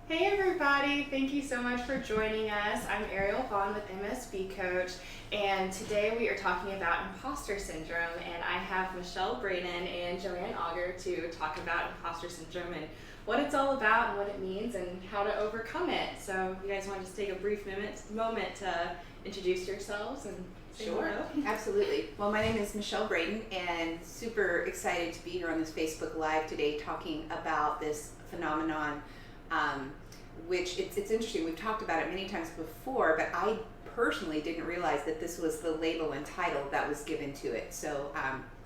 Hey everybody, thank you so much for joining us. I'm Ariel Vaughan with MSBCoach, and today we are talking about imposter syndrome, and I have Michelle Braden and JoAnn Auger to talk about imposter syndrome and what it's all about and what it means and how to overcome it. So you guys want to just take a brief moment to introduce yourselves and say Sure, hello? absolutely. Well, my name is Michelle Braden, and super excited to be here on this Facebook Live today talking about this phenomenon, which it's interesting. We've talked about it many times before, but I personally didn't realize that this was the label and title that was given to it. So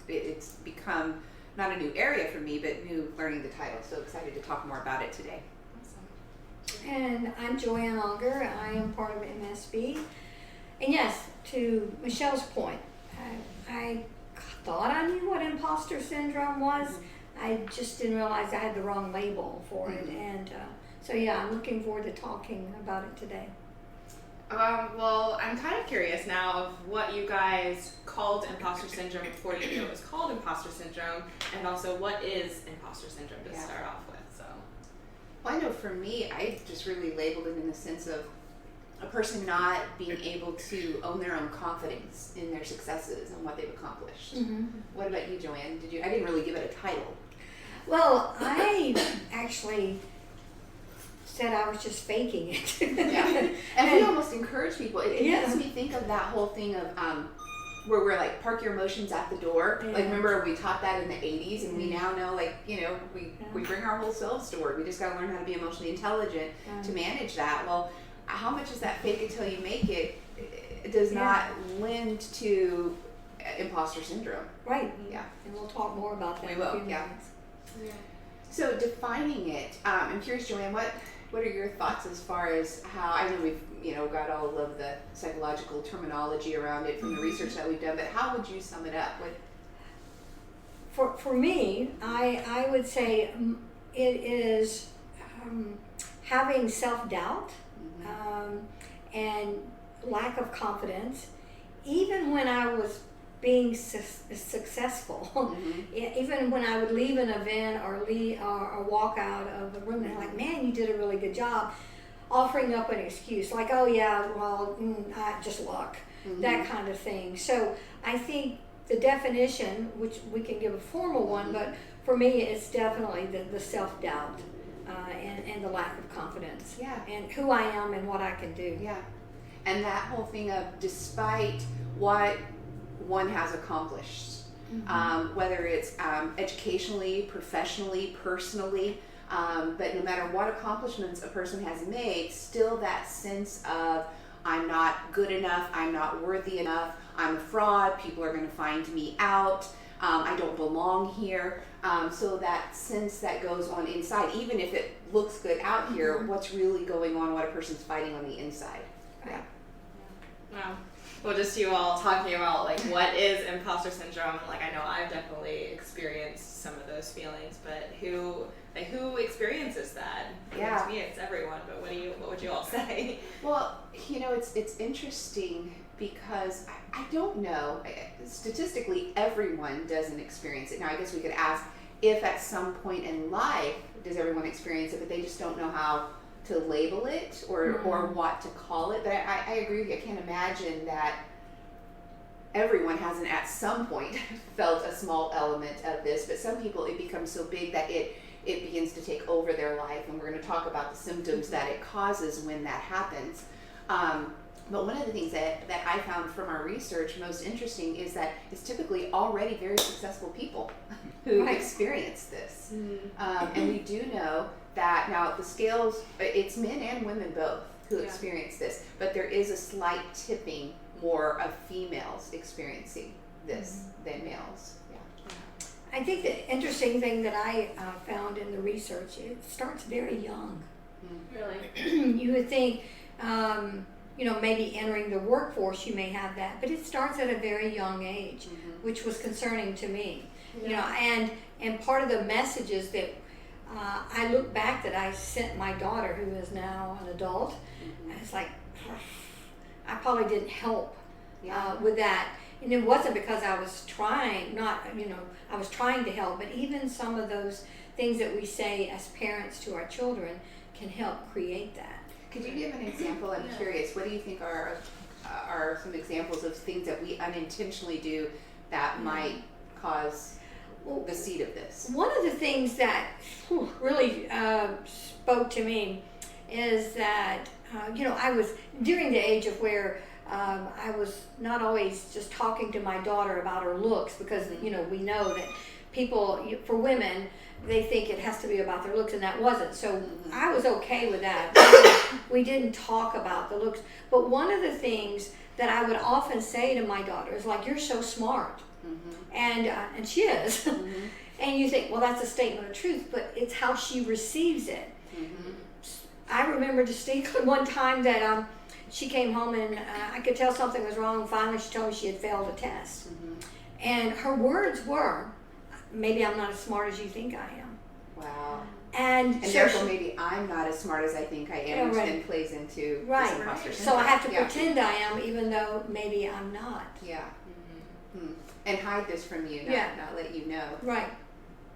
it's become not a new area for me, but new learning the title. So excited to talk more about it today. Awesome. And I'm JoAnn Auger. I am part of MSB. And yes, to Michelle's point, I thought I knew what imposter syndrome was. I just didn't realize I had the wrong label for it. And so yeah, I'm looking forward to talking about it today. Well, I'm kind of curious now of what you guys called imposter syndrome before you knew it was called imposter syndrome, and also what is imposter syndrome to start off with. So, Well, I know for me, I just really labeled it in the sense of a person not being able to own their own confidence in their successes and what they've accomplished. Mm-hmm. What about you, JoAnn? I didn't really give it a title. Well, I actually said I was just faking it. Yeah. And we almost encourage people. It Yeah. makes me think of that whole thing of where we're like, park your emotions at the door. Yeah. Like, remember we taught that in the 80s, and we now know, like, we bring our whole selves to work. We just got to learn how to be emotionally intelligent to manage that. Well, how much is that fake it till you make it? It does not lend to imposter syndrome. Right. Yeah. And we'll talk more about that We in a will, few yeah. minutes. yeah. So defining it, I'm curious, JoAnn, what are your thoughts as far as how, I know we've got all of the psychological terminology around it from the research that we've done, but how would you sum it up? For me, I would say it is having self-doubt and lack of confidence, even when I was being successful. Even when I would leave an event or walk out of the room, they're like, "Man, you did a really good job," offering up an excuse like, "Oh yeah, well, just luck," that kind of thing. So I think the definition, which we can give a formal one, but for me, it's definitely the self-doubt and the lack of confidence. Yeah. And who I am and what I can do. Yeah. And that whole thing of despite what one has accomplished, whether it's educationally, professionally, personally, but no matter what accomplishments a person has made, still that sense of I'm not good enough, I'm not worthy enough, I'm a fraud, people are going to find me out, I don't belong here. So that sense that goes on inside, even if it looks good out here, what's really going on, what a person's fighting on the inside. Right. Wow. Well, just you all talking about like what is imposter syndrome. Like, I know I've definitely experienced some of those feelings, but who experiences that? I mean, Yeah. to me, it's everyone. But what would you all say? Well, it's interesting because I don't know. Statistically, everyone doesn't experience it. Now, I guess we could ask if at some point in life does everyone experience it, but they just don't know how to label it or what to call it. But I agree with you. I can't imagine that everyone hasn't at some point felt a small element of this, but some people it becomes so big that it begins to take over their life, and we're going to talk about the symptoms that it causes when that happens. But one of the things that I found from our research most interesting is that it's typically already very successful people who experience this. And we do know that now the scales, it's men and women both who experience this, but there is a slight tipping more of females experieing this than males. I think the interesting thing that I found in the research, it starts very young. Really? You would think, maybe entering the workforce, you may have that, but it starts at a very young age, which was concerning to me. And part of the messages that I look back that I sent my daughter, who is now an adult, and it's like, I probably didn't help with that. And it wasn't because I was trying, I was trying to help, but even some of those things that we say as parents to our children can help create that. Could you give an example? I'm curious. What do you think are some examples of things that we unintentionally do that might cause the seed of this? One of the things that really spoke to me is that, I was during the age of where I was not always just talking to my daughter about her looks, because, we know that people, for women, they think it has to be about their looks, and that wasn't. So I was okay with that. We didn't talk about the looks. But one of the things that I would often say to my daughter is like, "You're so smart." And she is. And you think, well, that's a statement of truth, but it's how she receives it. I remember distinctly one time that she came home and I could tell something was wrong. Finally, she told me she had failed a test. And her words were, "Maybe I'm not as smart as you think I am." Wow. And so therefore, maybe I'm not as smart as I think I am, which right. then plays into Right. this imposter So syndrome. I have to pretend I am, even though maybe I'm not. Yeah. And hide this from you, not let you know. Right.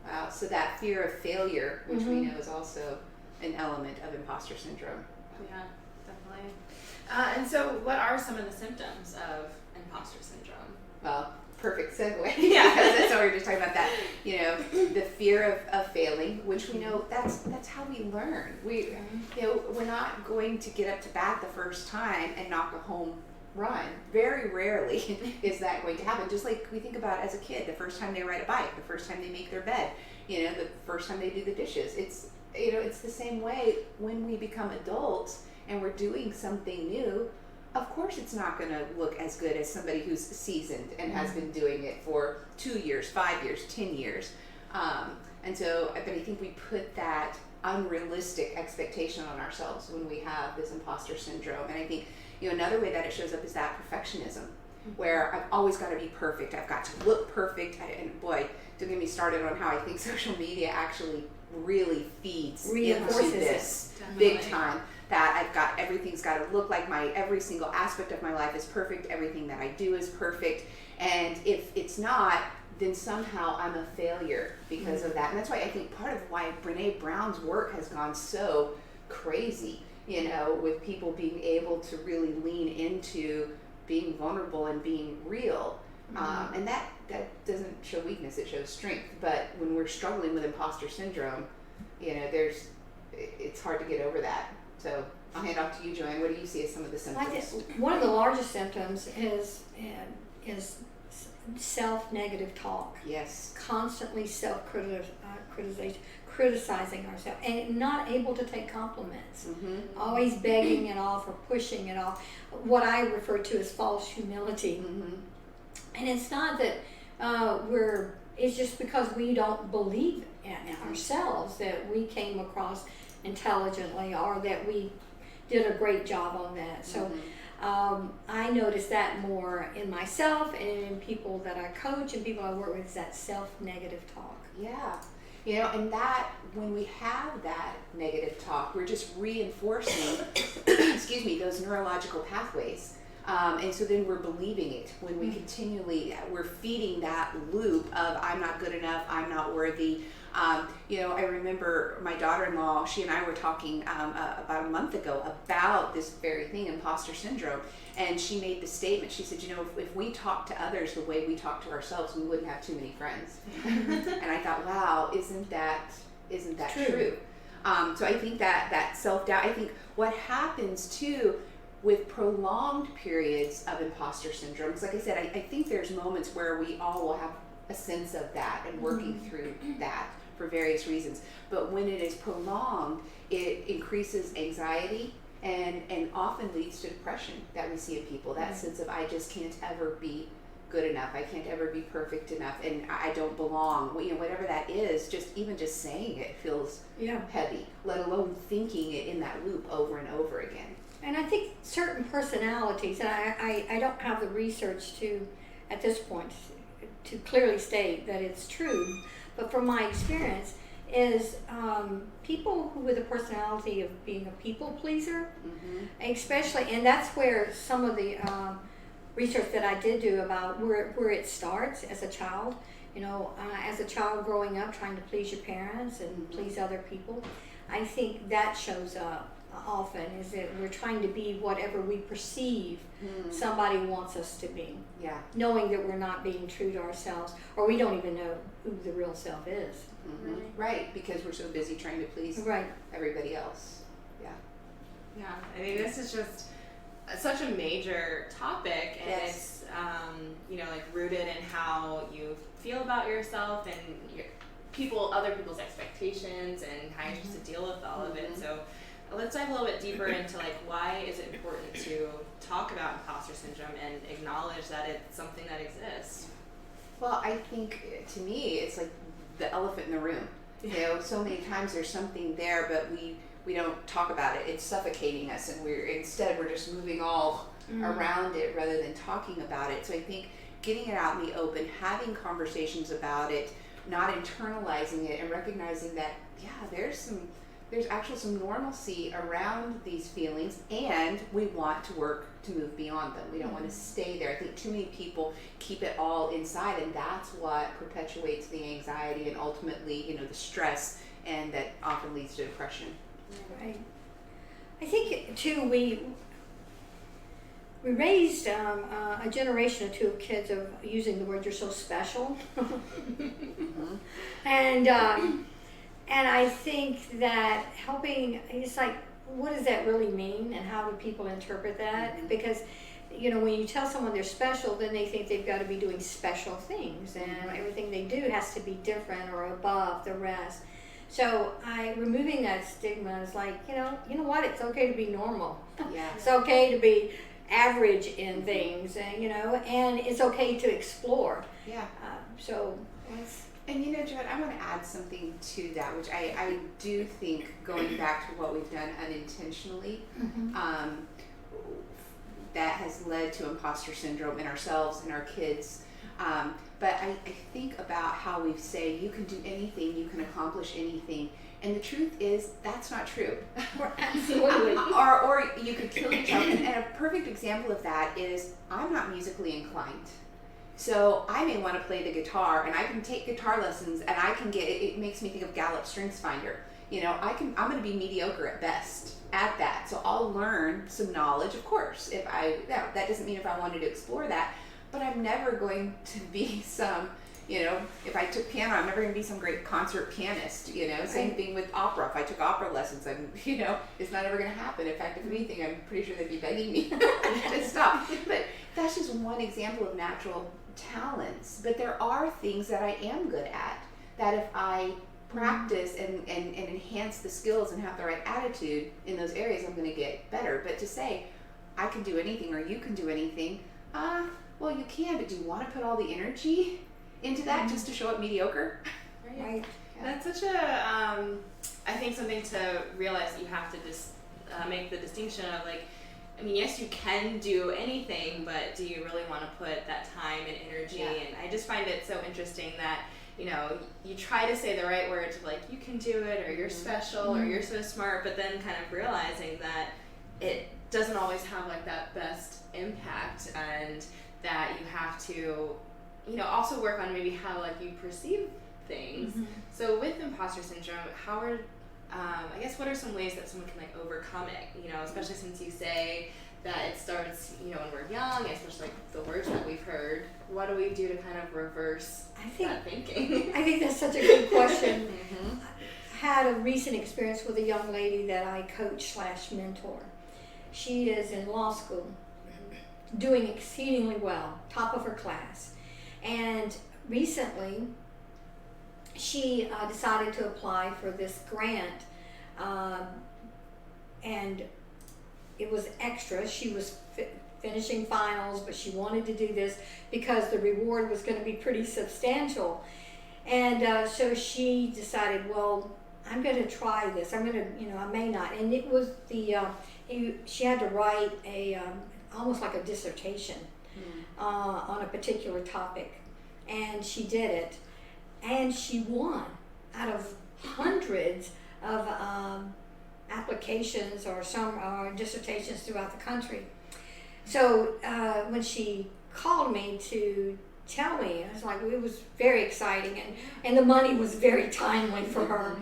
Wow. So that fear of failure, which we know is also an element of imposter syndrome. Yeah, definitely. And so what are some of the symptoms of imposter syndrome? Well, perfect segue. Yeah. Because that's what we were just talking about, that, the fear of failing, which we know that's how we learn. We're not going to get up to bat the first time and knock a home run. Very rarely is that going to happen. Just like we think about as a kid, the first time they ride a bike, the first time they make their bed, the first time they do the dishes. It's the same way when we become adults and we're doing something new. Of course, it's not going to look as good as somebody who's seasoned and has been doing it for 2 years, 5 years, 10 years. But I think we put that unrealistic expectation on ourselves when we have this imposter syndrome. And I think, another way that it shows up is that perfectionism, where I've always got to be perfect. I've got to look perfect. And boy, don't get me started on how I think social media actually really feeds into this big time. That everything's got to look like every single aspect of my life is perfect. Everything that I do is perfect. And if it's not, then somehow I'm a failure because of that. And that's why I think part of why Brene Brown's work has gone so crazy, with people being able to really lean into being vulnerable and being real. And that doesn't show weakness, it shows strength. But when we're struggling with imposter syndrome, it's hard to get over that. So I'll hand off to you, JoAnn. What do you see as some of the symptoms? One of the largest symptoms is self-negative talk. Yes. Constantly criticizing ourselves and not able to take compliments. Always begging it off or pushing it off. What I refer to as false humility. And it's not that it's just because we don't believe in ourselves that we came across intelligently or that we did a great job on that. So I notice that more in myself and in people that I coach and people I work with, is that self-negative talk. Yeah. And that when we have that negative talk, we're just reinforcing, those neurological pathways. And so then we're believing it when we we're feeding that loop of I'm not good enough, I'm not worthy. I remember my daughter-in-law, she and I were talking about a month ago about this very thing, imposter syndrome. And she made the statement, she said, if we talk to others the way we talk to ourselves, we wouldn't have too many friends. And I thought, wow, isn't that true? So I think that self-doubt, I think what happens too with prolonged periods of imposter syndrome, because like I said, I think there's moments where we all will have a sense of that and working through that for various reasons. But when it is prolonged, it increases anxiety and often leads to depression that we see in people. That sense of I just can't ever be good enough. I can't ever be perfect enough, and I don't belong. Whatever that is, just saying it feels heavy, let alone thinking it in that loop over and over again. And I think certain personalities, and I don't have the research at this point to clearly state that it's true, but from my experience is people with a personality of being a people pleaser, especially, and that's where some of the research that I did do about where it starts as a child as a child growing up trying to please your parents and please other people, I think that shows up often, is that we're trying to be whatever we perceive somebody wants us to be. Yeah. Knowing that we're not being true to ourselves, or we don't even know who the real self is. Right, because we're so busy trying to please everybody else. Yeah. Yeah, I mean, this is just such a major topic, and it's like rooted in how you feel about yourself and other people's expectations, and how you're supposed to deal with all of it. So let's dive a little bit deeper into why is it important to talk about imposter syndrome and acknowledge that it's something that exists. Well, I think to me it's like the elephant in the room. So many times there's something there, but we don't talk about it. It's suffocating us, and we're just moving all around it rather than talking about it. So I think getting it out in the open, having conversations about it, not internalizing it, and recognizing that there's actually some normalcy around these feelings, and we want to work to move beyond them. We don't want to stay there. I think too many people keep it all inside, and that's what perpetuates the anxiety and ultimately, the stress, and that often leads to depression. Right. I think too, we raised a generation or two of kids of using the word "you're so special," and I think that helping, it's like, what does that really mean, and how do people interpret that? Because when you tell someone they're special, then they think they've got to be doing special things, and everything they do has to be different or above the rest. So removing that stigma is like, you know what? It's okay to be normal. Yeah. It's okay to be average in things, and and it's okay to explore. Yeah. And JoAnn, I want to add something to that, which I do think, going back to what we've done unintentionally, that has led to imposter syndrome in ourselves and our kids. But I think about how we say you can do anything, you can accomplish anything, and the truth is that's not true. Absolutely. or you could kill yourself. And a perfect example of that is I'm not musically inclined. So I may want to play the guitar, and I can take guitar lessons, and I can it makes me think of Gallup Strengths Finder. I'm going to be mediocre at best at that. So I'll learn some knowledge, of course. That doesn't mean if I wanted to explore that, but I'm never going to be some, if I took piano, I'm never going to be some great concert pianist, Same thing with opera. If I took opera lessons, it's not ever going to happen. In fact, if anything, I'm pretty sure they'd be begging me to stop. But that's just one example of natural talents. But there are things that I am good at, that if I practice and enhance the skills and have the right attitude in those areas, I'm going to get better. But to say, I can do anything or you can do anything, well, you can, but do you want to put all the energy into that just to show up mediocre? Right. Yeah. That's such a, I think something to realize that you have to just make the distinction of yes, you can do anything, but do you really want to put that time and energy? Yeah. And I just find it so interesting that, you try to say the right words of you can do it, or you're special, or you're so smart, but then kind of realizing that it doesn't always have that best impact, and that you have to, also work on maybe how you perceive things. So with imposter syndrome, how are, what are some ways that someone can overcome it? Especially since you say that it starts, when we're young, especially the words that we've heard. What do we do to kind of reverse that thinking? I think that's such a good question. I had a recent experience with a young lady that I coach/mentor. She is in law school, doing exceedingly well, top of her class. And recently, she decided to apply for this grant, and it was extra. She was finishing finals, but she wanted to do this because the reward was going to be pretty substantial. And so she decided, well, I'm going to try this. I'm going to, I may not. And it was she had to write almost like a dissertation on a particular topic. And she did it. And she won out of hundreds of applications or dissertations throughout the country. So when she called me to tell me. I was like, it was very exciting, and the money was very timely for her.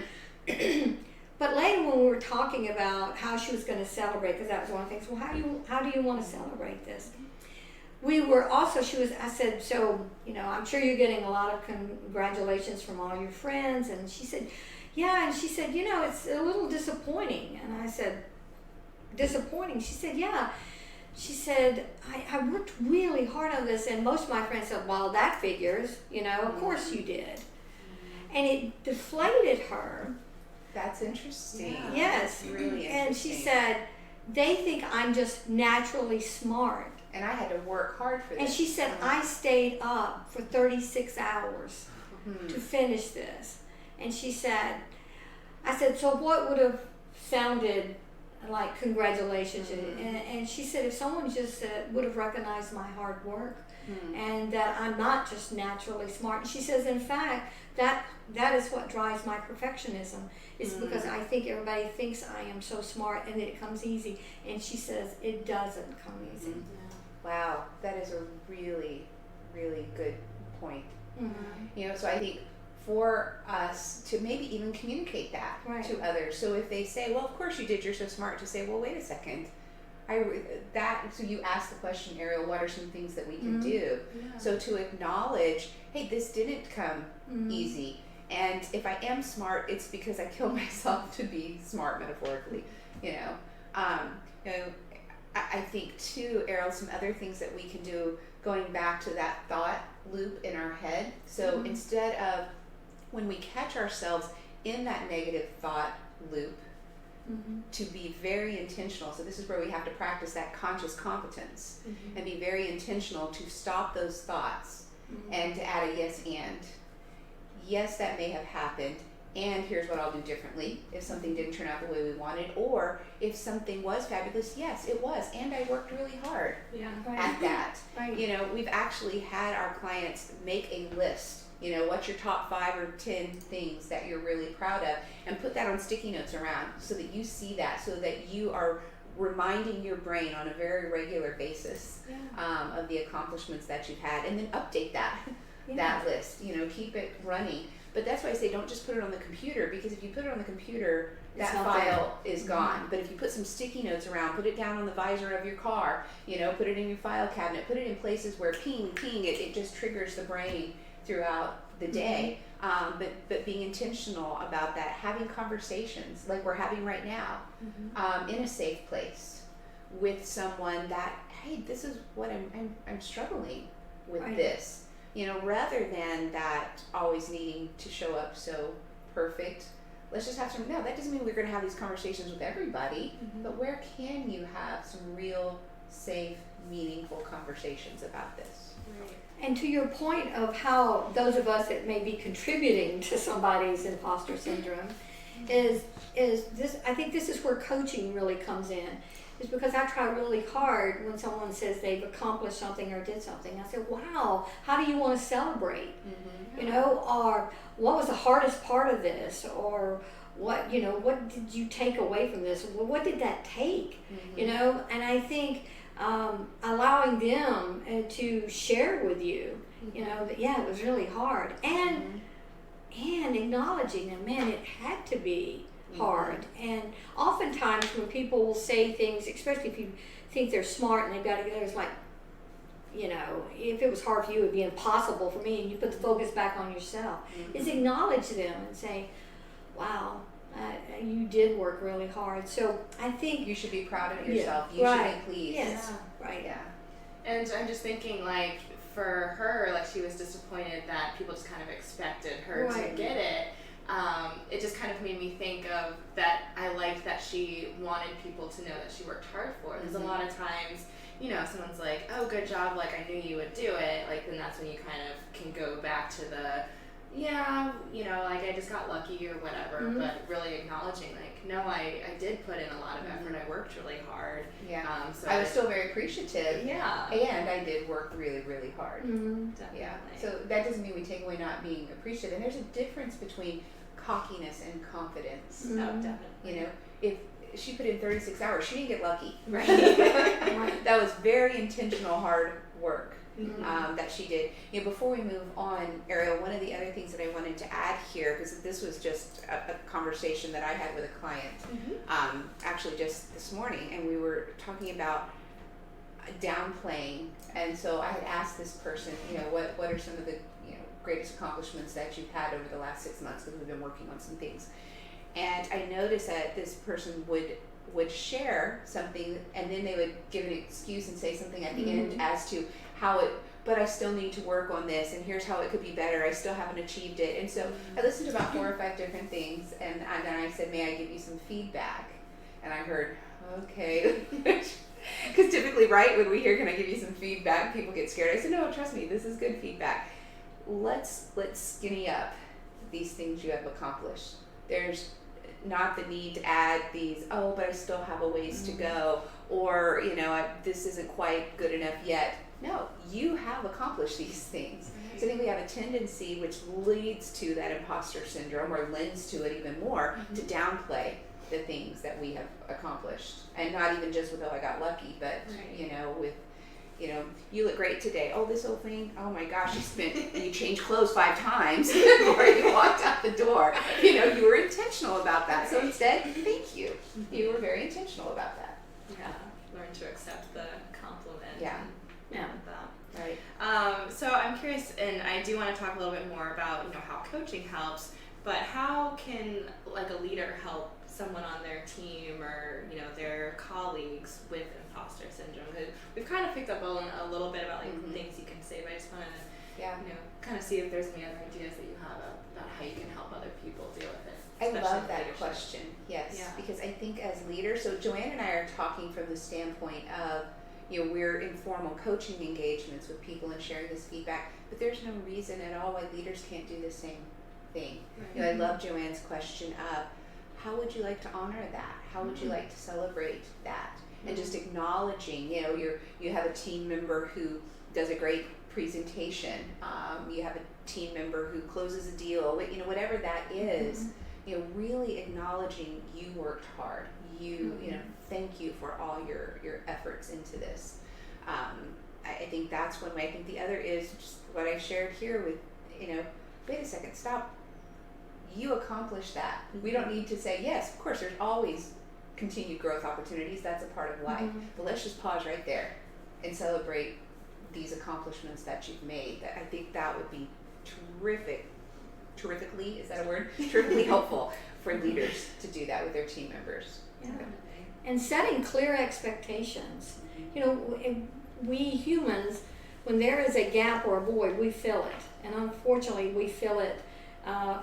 But later when we were talking about how she was going to celebrate, because that was one of the things, well, how do you want to celebrate this? We were also, I said, so, I'm sure you're getting a lot of congratulations from all your friends. And she said, yeah. And she said, it's a little disappointing. And I said, disappointing? She said, yeah. She said, I worked really hard on this. And most of my friends said, well, that figures, of course you did. And it deflated her. That's interesting. Yeah. Yes. Really interesting. And she said, they think I'm just naturally smart. And I had to work hard for this. And she said, I stayed up for 36 hours to finish this. And she said, I said, so what would have sounded like congratulations? And she said, if someone just would have recognized my hard work and that I'm not just naturally smart. And she says, in fact, that is what drives my perfectionism. It's because I think everybody thinks I am so smart and that it comes easy. And she says, it doesn't come easy. Wow, that is a really, really good point. So I think for us to maybe even communicate that to others. So if they say, well, of course you did, you're so smart, to say, well, wait a second. So you asked the question, Ariel, what are some things that we can do? Yeah. So to acknowledge, hey, this didn't come easy. And if I am smart, it's because I killed myself to be smart, metaphorically. I think too, Ariel, some other things that we can do, going back to that thought loop in our head. So instead of when we catch ourselves in that negative thought loop, to be very intentional. So this is where we have to practice that conscious competence and be very intentional to stop those thoughts and to add a yes and. Yes, that may have happened. And here's what I'll do differently if something didn't turn out the way we wanted, or if something was fabulous. Yes, it was, and I worked really hard at that. We've actually had our clients make a list. What's your top 5 or 10 things that you're really proud of, and put that on sticky notes around so that you see that, so that you are reminding your brain on a very regular basis of the accomplishments that you've had, and then update that list. Keep it running. But that's why I say don't just put it on the computer, because if you put it on the computer, that file is gone. But if you put some sticky notes around, put it down on the visor of your car, put it in your file cabinet, put it in places where ping, it just triggers the brain throughout the day. But being intentional about that, having conversations like we're having right now, in a safe place with someone that, hey, this is what I'm struggling with this. Rather than that always needing to show up so perfect. Let's just have some, no, that doesn't mean we're going to have these conversations with everybody, but where can you have some real, safe, meaningful conversations about this? And to your point of how those of us that may be contributing to somebody's imposter syndrome is this, I think this is where coaching really comes in. Is because I try really hard when someone says they've accomplished something or did something. I say, wow, how do you want to celebrate? Or what was the hardest part of this? Or what did you take away from this? Well, what did that take? And I think allowing them to share with you, that, it was really hard. And acknowledging that, man, it had to be hard. And oftentimes when people will say things, especially if you think they're smart and they've got to go, it's like, if it was hard for you, it would be impossible for me, and you put the focus back on yourself. Is acknowledge them and say, wow, you did work really hard. So I think you should be proud of yourself. You should be pleased. Yes. And I'm just thinking, like, for her, like, she was disappointed that people just kind of expected her to get it. It just kind of made me think of that. I liked that she wanted people to know that she worked hard for it. There's a lot of times, someone's like, oh, good job, like, I knew you would do it, like, then that's when you kind of can go back to the, like, I just got lucky or whatever, but really acknowledging, like, no, I did put in a lot of effort, I worked really hard. So I was still very appreciative. Yeah. And I did work really, really hard. Definitely. Yeah. So that doesn't mean we take away not being appreciative. And there's a difference between cockiness and confidence. Oh, definitely. If she put in 36 hours, she didn't get lucky. Right. That was very intentional hard work. that she did. Before we move on, Ariel, one of the other things that I wanted to add here, because this was just a conversation that I had with a client, actually just this morning, and we were talking about downplaying. And so I had asked this person, what are some of the greatest accomplishments that you've had over the last 6 months, because we've been working on some things. And I noticed that this person would share something, and then they would give an excuse and say something at the end as to but I still need to work on this, and here's how it could be better. I still haven't achieved it. And so I listened to about 4 or 5 different things, and then I said, may I give you some feedback? And I heard, okay. Because typically, right, when we hear, can I give you some feedback, people get scared. I said, no, trust me, this is good feedback. Let's skinny up these things you have accomplished. There's not the need to add these, but I still have a ways to go, or this isn't quite good enough yet. No, you have accomplished these things. So I think we have a tendency, which leads to that imposter syndrome, or lends to it even more, to downplay the things that we have accomplished, and not even just with I got lucky, but with you look great today. Oh, this whole thing. Oh my gosh, you changed clothes 5 times before you walked out the door. You were intentional about that. So instead, thank you. You were very intentional about that. Yeah, learn to accept the compliment. Yeah. With that. Right. So I'm curious, and I do want to talk a little bit more about how coaching helps, but how can a leader help someone on their team or their colleagues with imposter syndrome? Because we've kind of picked up on a little bit about things you can say, but I just wanted to kind of see if there's any other ideas that you have about how you can help other people deal with it. I love that question. Yes, because I think as leaders, so JoAnn and I are talking from the standpoint of we're in formal coaching engagements with people and sharing this feedback, but there's no reason at all why leaders can't do the same thing. I love JoAnn's question of, how would you like to honor that? How would you like to celebrate that? And just acknowledging, you have a team member who does a great presentation. You have a team member who closes a deal. Whatever that is, really acknowledging you worked hard. Thank you for all your efforts into this. I think that's one way. I think the other is just what I shared here with, wait a second, stop. You accomplished that. We don't need to say, yes, of course, there's always continued growth opportunities. That's a part of life. But let's just pause right there and celebrate these accomplishments that you've made. I think that would be terrifically, is that a word? Terrifically helpful for leaders to do that with their team members. Yeah. And setting clear expectations. We humans, when there is a gap or a void, we fill it. And unfortunately, we fill it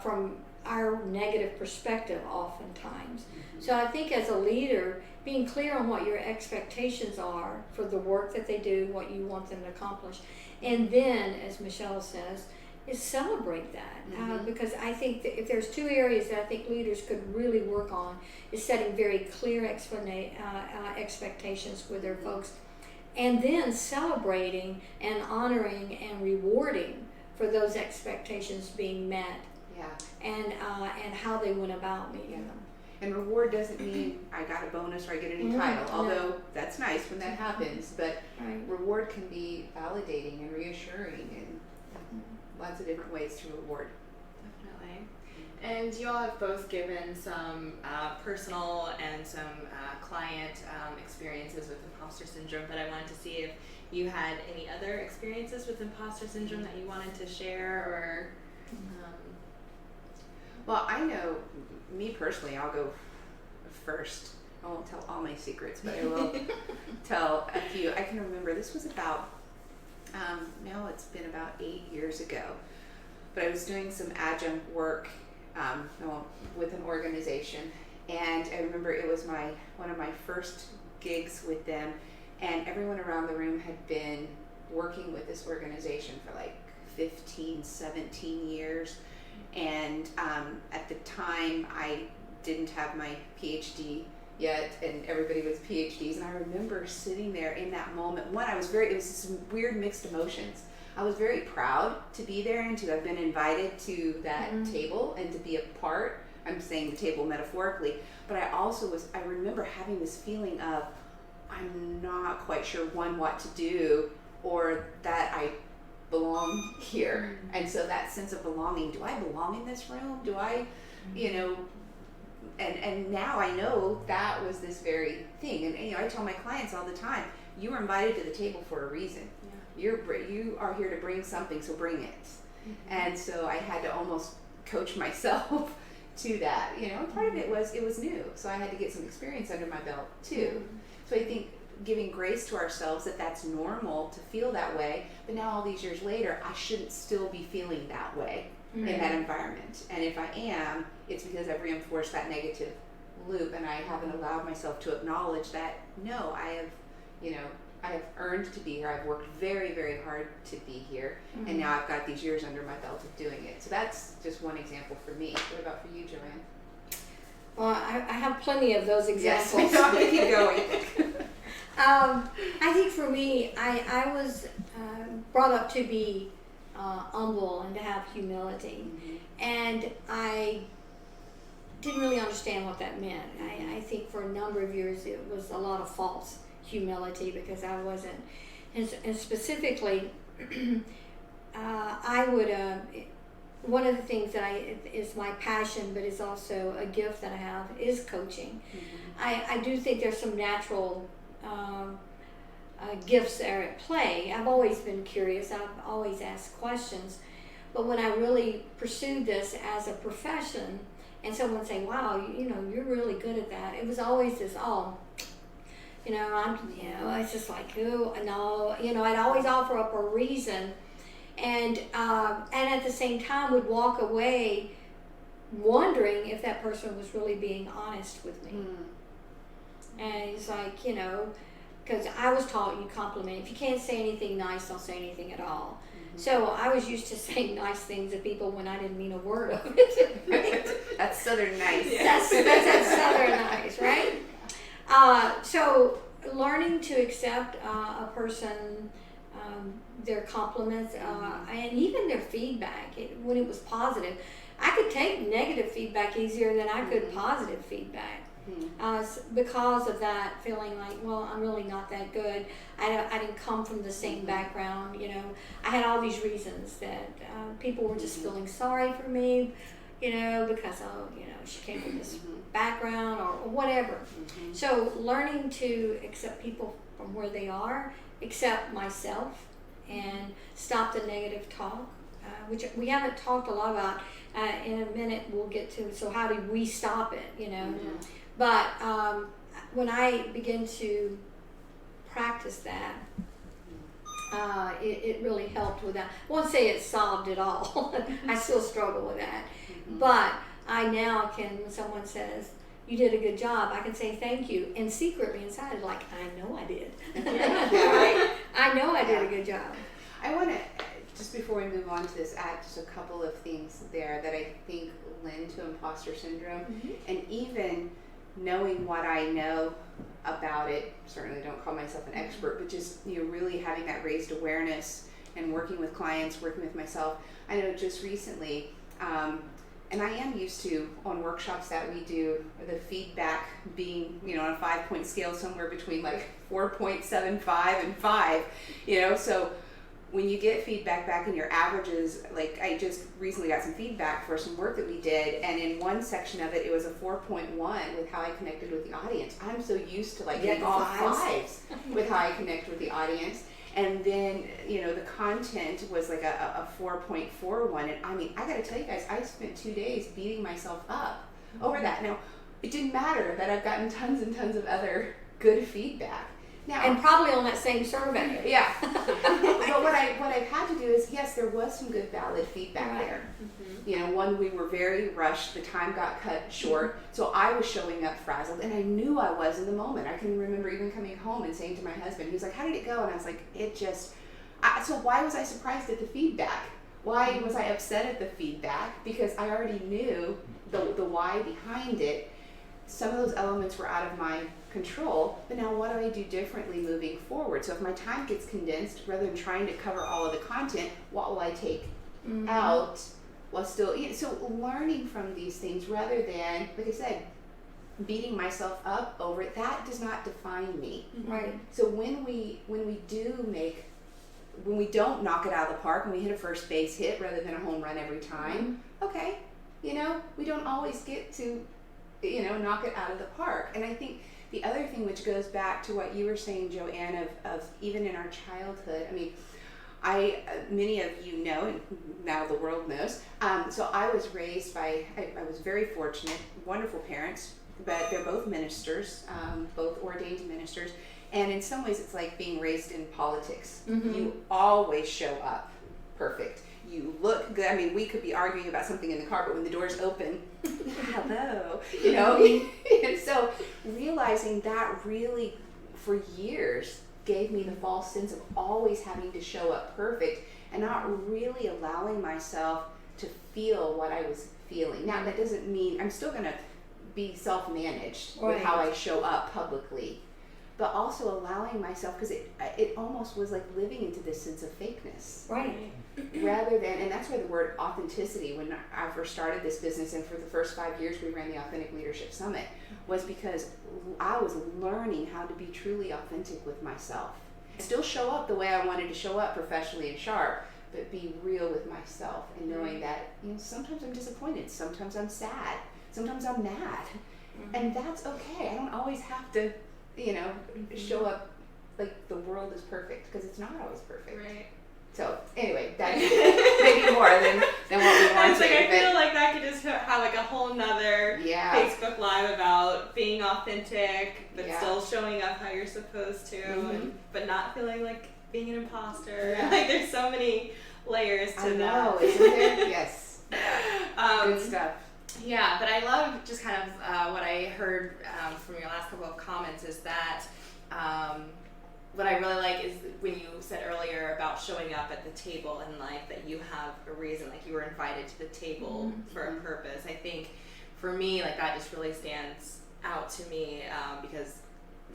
from our negative perspective oftentimes. So I think as a leader, being clear on what your expectations are for the work that they do, what you want them to accomplish, and then, as Michelle says, is celebrate that. Because I think that if there's 2 areas that I think leaders could really work on, is setting very clear expectations with their folks, and then celebrating and honoring and rewarding for those expectations being met. And how they went about meeting them. And reward doesn't mean I got a bonus or I get a new title, although that's nice when that happens. But reward can be validating and reassuring, and lots of different ways to reward. Definitely. And you all have both given some personal and some client experiences with imposter syndrome, but I wanted to see if you had any other experiences with imposter syndrome that you wanted to share, or Well, I know, me personally, I'll go first. I won't tell all my secrets, but I will tell a few. I can remember, this was about, it's been about 8 years ago, but I was doing some adjunct work with an organization, and I remember it was one of my first gigs with them, and everyone around the room had been working with this organization for 15, 17 years. And at the time, I didn't have my PhD yet, and everybody was PhDs. And I remember sitting there in that moment. It was some weird mixed emotions. I was very proud to be there and to have been invited to that table and to be a part. I'm saying the table metaphorically, but I remember having this feeling of, I'm not quite sure, what to do, or that I belong here. And so that sense of belonging, do I belong in this room? Do I, you know, and now I know that was this very thing. And you know, I tell my clients all the time, you were invited to the table for a reason. You are here to bring something, so bring it. And so I had to almost coach myself to that, you know. And part of it was new, so I had to get some experience under my belt too. So I think giving grace to ourselves that that's normal to feel that way, but now all these years later, I shouldn't still be feeling that way in that environment. And if I am, it's because I've reinforced that negative loop, and I haven't allowed myself to acknowledge that, no, I have, you know, I have earned to be here. I've worked very, very hard to be here, and now I've got these years under my belt of doing it. So that's just one example for me. What about for you, JoAnn? Well, I have plenty of those examples. Yes, I'm going to keep going. I think for me, I was brought up to be humble and to have humility, and I didn't really understand what that meant. I think for a number of years it was a lot of false humility because I wasn't, and specifically, I would. One of the things that is my passion, but is also a gift that I have, is coaching. I do think there's some natural gifts that are at play. I've always been curious. I've always asked questions, but when I really pursued this as a profession, and someone say, "Wow, you know, you're really good at that," it was always this, "Oh, you know, it's just like, oh, no," you know. I'd always offer up a reason, and at the same time would walk away wondering if that person was really being honest with me. And it's like, you know, because I was taught you compliment. If you can't say anything nice, don't say anything at all. So I was used to saying nice things to people when I didn't mean a word of it. Right? That's Southern nice. That's Southern nice, right? So learning to accept a person, their compliments, and even their feedback, when it was positive. I could take negative feedback easier than I could positive feedback. Because of that feeling like, well, I'm really not that good. I didn't come from the same background, you know. I had all these reasons that people were just feeling sorry for me, you know, because, oh, you know, she came from this background or whatever. So learning to accept people from where they are, accept myself, and stop the negative talk, which we haven't talked a lot about. In a minute we'll get to, so how do we stop it, you know? But when I begin to practice that, it really helped with that. I won't say it solved it all. I still struggle with that. But I now can, when someone says, "You did a good job," I can say thank you. And secretly inside, like, I know I did. Right? I know I did a good job. I want to, just before we move on to this, add just a couple of things there that I think lend to imposter syndrome. And even knowing what I know about it, certainly don't call myself an expert, but just, you know, really having that raised awareness and working with clients, working with myself. I know just recently, and I am used to, on workshops that we do, the feedback being, you know, on a 5-point scale, somewhere between like 4.75 and 5, you know. So when you get feedback back in your averages, like I just recently got some feedback for some work that we did, and in one section of it, it was a 4.1 with how I connected with the audience. I'm so used to like getting all 5s with how I connect with the audience. And then, you know, the content was like a 4.41. And I mean, I got to tell you guys, I spent 2 days beating myself up over that. Now, it didn't matter that I've gotten tons and tons of other good feedback. Now, And probably on that same survey. yeah. But what I've had to do is, yes, there was some good valid feedback there. You know, one, we were very rushed, the time got cut short, so I was showing up frazzled, and I knew I was in the moment. I can remember even coming home and saying to my husband, he was like, "How did it go?" And I was like, so why was I surprised at the feedback? Why was I upset at the feedback? Because I already knew the why behind it. Some of those elements were out of my control, but now what do I do differently moving forward? So if my time gets condensed, rather than trying to cover all of the content, what will I take out while still, so learning from these things rather than, like I said, beating myself up over it, that does not define me. Right. So when we do make when we don't knock it out of the park and we hit a first base hit rather than a home run every time, okay, you know, we don't always get to, you know, knock it out of the park. And I think the other thing, which goes back to what you were saying, JoAnn, of even in our childhood, I mean, many of you know, and now the world knows, so I was raised by, I was very fortunate, wonderful parents, but they're both ministers, both ordained ministers. And in some ways, it's like being raised in politics. You always show up perfect. You look good. I mean, we could be arguing about something in the car, but when the doors open, hello, you know? And so realizing that really, for years, gave me the false sense of always having to show up perfect and not really allowing myself to feel what I was feeling. Now, that doesn't mean I'm still going to be self-managed with how I show up publicly, but also allowing myself, because it almost was like living into this sense of fakeness. Right. Rather than, and that's where the word authenticity, when I first started this business, and for the first 5 years we ran the Authentic Leadership Summit, was because I was learning how to be truly authentic with myself. Still show up the way I wanted to show up, professionally and sharp, but be real with myself, and knowing that, you know, sometimes I'm disappointed, sometimes I'm sad, sometimes I'm mad, and that's okay. I don't always have to, you know, show up like the world is perfect, because it's not always perfect. Right. So anyway, that's maybe more than what we want It's to. like I feel like that could just have like a whole nother Facebook Live about being authentic, but still showing up how you're supposed to, but not feeling like being an imposter. Like there's so many layers to that. I know, isn't there? Yes. Good stuff. Yeah, but I love just kind of what I heard from your last couple of comments is that what I really like is when you said earlier about showing up at the table in life, that you have a reason, like you were invited to the table for a purpose. I think for me, like that just really stands out to me because,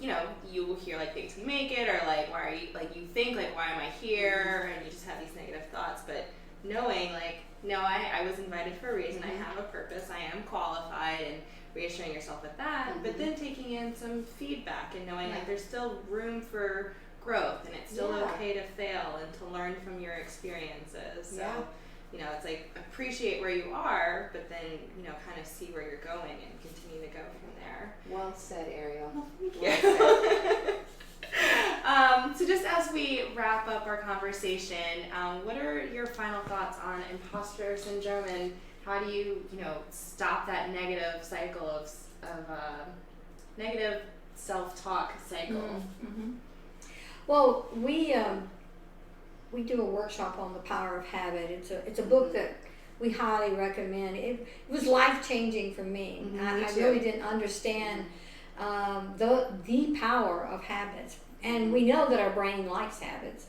you know, you will hear like things can make it, or like why are you, like you think like why am I here, and you just have these negative thoughts, but knowing like no, I was invited for a reason, I have a purpose, I am qualified, and reassuring yourself with that, but then taking in some feedback and knowing like there's still room for growth, and it's still okay to fail and to learn from your experiences. So, you know, it's like appreciate where you are, but then, you know, kind of see where you're going and continue to go from there. Well said, Ariel. Well said. So just as we wrap up our conversation, what are your final thoughts on imposter syndrome, and how do you, you know, stop that negative cycle of negative self-talk cycle? Well, we do a workshop on the power of habit. It's a book that we highly recommend. It was life-changing for me. I really didn't understand the power of habits. And we know that our brain likes habits.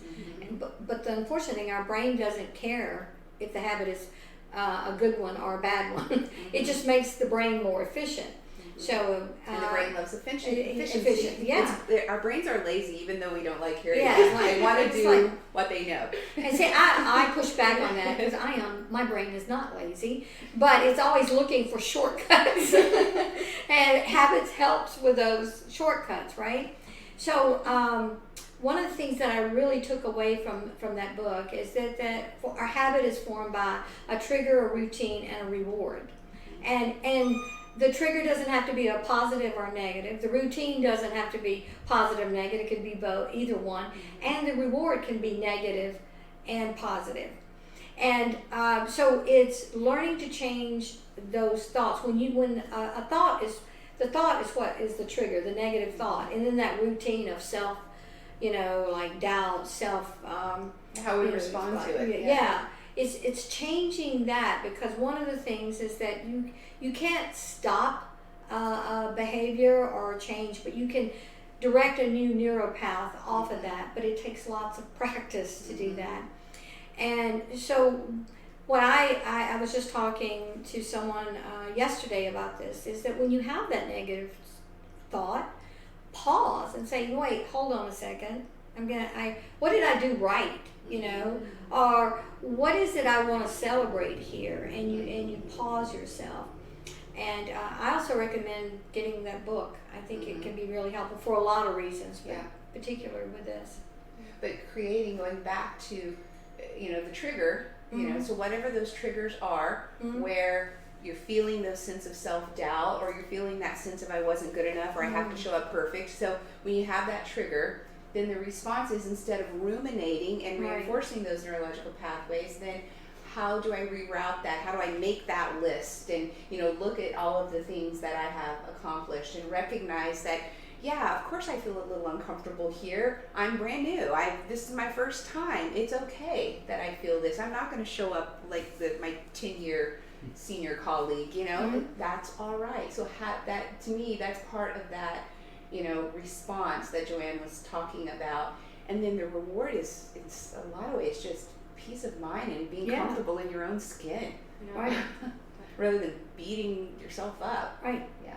But the unfortunate thing, our brain doesn't care if the habit is a good one or a bad one. It just makes the brain more efficient. So and the brain loves efficiency. Our brains are lazy, even though we don't like hearing it. They want to do what they know. And see, I push back on that because my brain is not lazy, but it's always looking for shortcuts. And habits helps with those shortcuts, right? So one of the things that I really took away from that book is that our habit is formed by a trigger, a routine, and a reward. And the trigger doesn't have to be a positive or negative. The routine doesn't have to be positive, negative. It could be both, either one. And the reward can be negative and positive. And so it's learning to change those thoughts. When a thought is, the thought is what is the trigger, the negative thought, and then that routine of self, you know, like doubt, self. How we respond to it. It's changing that, because one of the things is that you can't stop a behavior or a change, but you can direct a new neural path off of that, but it takes lots of practice to do that. And so what I was just talking to someone yesterday about this, is that when you have that negative thought, pause and say, wait, hold on a second. What did I do right? You know, or what is it I want to celebrate here? And you pause yourself. And I also recommend getting that book. I think it can be really helpful for a lot of reasons, but particularly with this. But creating, going back to, the trigger, so whatever those triggers are, where you're feeling those sense of self-doubt, or you're feeling that sense of I wasn't good enough, or I have to show up perfect. So when you have that trigger, then the response is, instead of ruminating and reinforcing those neurological pathways, then how do I reroute that? How do I make that list and, look at all of the things that I have accomplished and recognize that, yeah, of course I feel a little uncomfortable here. I'm brand new. This is my first time. It's okay that I feel this. I'm not going to show up like my 10-year senior colleague, that's all right. So that, to me, that's part of that, response that JoAnn was talking about. And then the reward is, in a lot of ways, just peace of mind and being comfortable in your own skin. Right. Rather than beating yourself up. Right. Yeah.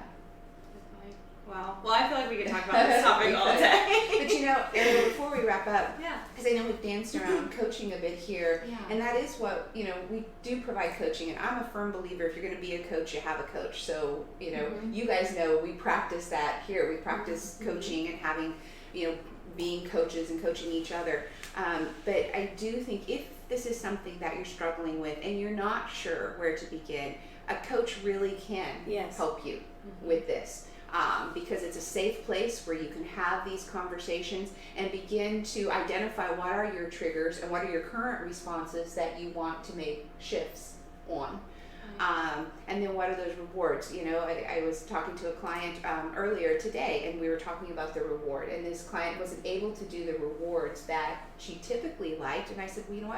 Wow. Well, I feel like we could talk about this topic all day. But Ariel, before we wrap up, Yeah. because I know we've danced around coaching a bit here, and that is what, we do provide coaching, and I'm a firm believer, if you're going to be a coach, you have a coach. So, you guys know we practice that here. We practice coaching and having, being coaches and coaching each other. But I do think if this is something that you're struggling with and you're not sure where to begin, a coach really can help you with this. Because it's a safe place where you can have these conversations and begin to identify what are your triggers and what are your current responses that you want to make shifts on. And then what are those rewards? I was talking to a client earlier today, and we were talking about the reward, and this client wasn't able to do the rewards that she typically liked, and I said, well, you know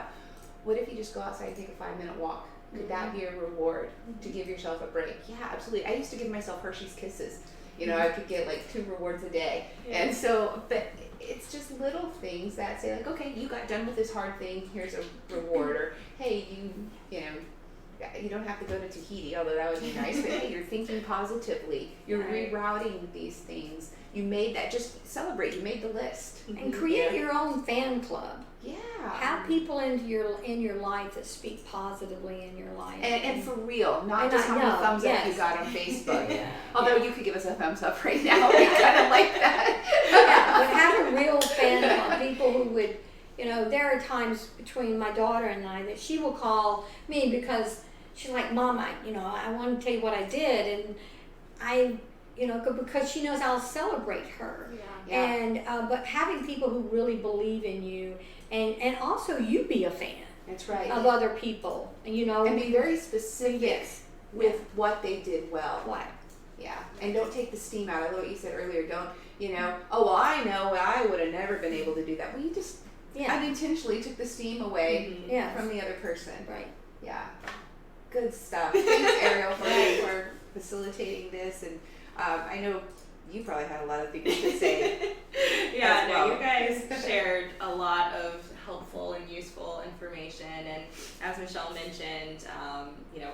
what if you just go outside and take a 5-minute walk? Could that be a reward to give yourself a break? Yeah, absolutely. I used to give myself Hershey's Kisses. I could get like 2 rewards a day. And so, but it's just little things that say like, okay, you got done with this hard thing, here's a reward. Or, hey, you don't have to go to Tahiti, although that would be nice, but hey, you're thinking positively. You're rerouting these things. You made that, just celebrate, you made the list. And create your own fan club. Yeah. Have people in your life that speak positively in your life. And for real, not just how many thumbs up you got on Facebook. Although you could give us a thumbs up right now. We kind of like that. But have a real fan club. People who would, there are times between my daughter and I that she will call me because she's like, Mom, I want to tell you what I did. And I, because she knows I'll celebrate her. And but having people who really believe in you, and also you be a fan. That's right. Of other people, and be very specific with what they did well. What? Yeah, and don't take the steam out. I love what you said earlier. Don't, oh, well, I know I would have never been able to do that. Well, you just unintentionally took the steam away from the other person. Right. Yeah. Good stuff. Thanks, Ariel, for facilitating this. And I know you probably had a lot of things to say. You guys shared a lot of helpful and useful information. And as Michelle mentioned,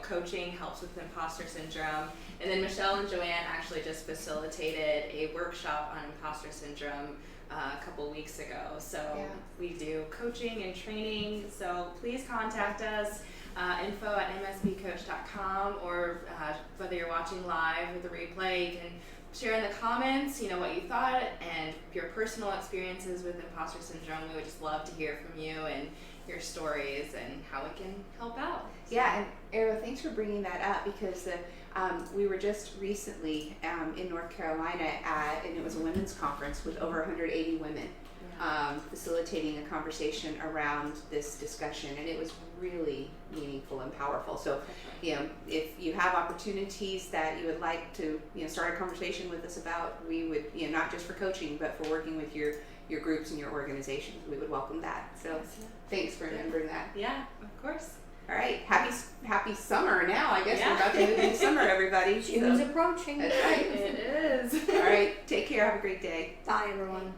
coaching helps with imposter syndrome. And then Michelle and JoAnn actually just facilitated a workshop on imposter syndrome a couple weeks ago. So we do coaching and training. So please contact us. info@msbcoach.com, or whether you're watching live with the replay, you can share in the comments, what you thought and your personal experiences with imposter syndrome. We would just love to hear from you and your stories and how it can help out. Yeah, and Ariel, thanks for bringing that up, because we were just recently in North Carolina and it was a women's conference with over 180 women. Facilitating a conversation around this discussion, and it was really meaningful and powerful. So, if you have opportunities that you would like to, start a conversation with us about, we would, not just for coaching, but for working with your groups and your organizations, we would welcome that. So, thanks for remembering that. Yeah, of course. All right, happy summer now. I guess we're about to move into summer, everybody. June's approaching. That's right. It is. All right, take care. Have a great day. Bye, everyone.